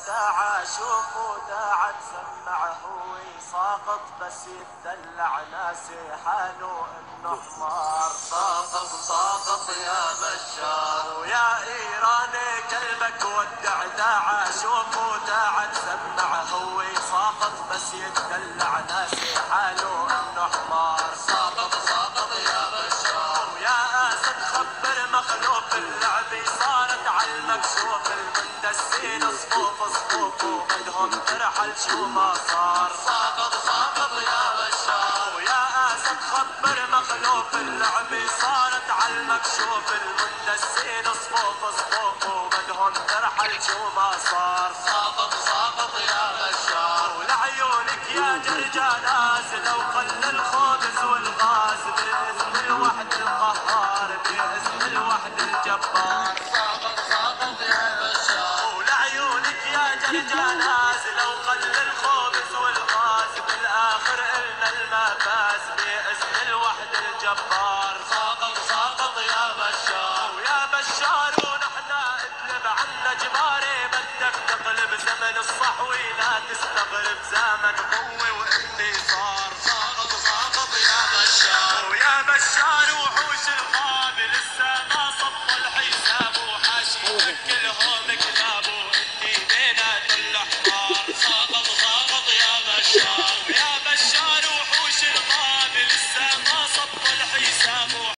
داعى شوفوا داعى تسمع هو ساقط بس يدلع ناسي حاله انه حمار. ساقط يا بشار ويا ايراني قلبك ودع داعى شوفوا داعى تسمع هو ساقط بس يدلع ناسي حاله انه حمار. ساقط يا بشار ويا اسد خبر مخلوق اللعبة صارت عالمكشوف المندسين صفوف وبدهم ترحل شو ما صار. ساقط يا بشار ويا اسد خبر مخلوق اللعبة صارت عالمكشوف المندسين صفوف وبدهم ترحل شو ما صار. ساقط يا بشار ولعيونك يا جرجاناس لو خلى الخبز والغاز بإذن الوحد القهار بإذن الوحد الجبار. ساقط يا بشار ولعيونك يا جرجاناس لو خلى الخبز والغاز بالآخر إلنا المفاز بإذن الوحد الجبار. ساقط يا بشار ويا بشار ونحن اقلب عنا جباري بدك تقلب زمن الصحوي لا تستغرب زمن قوة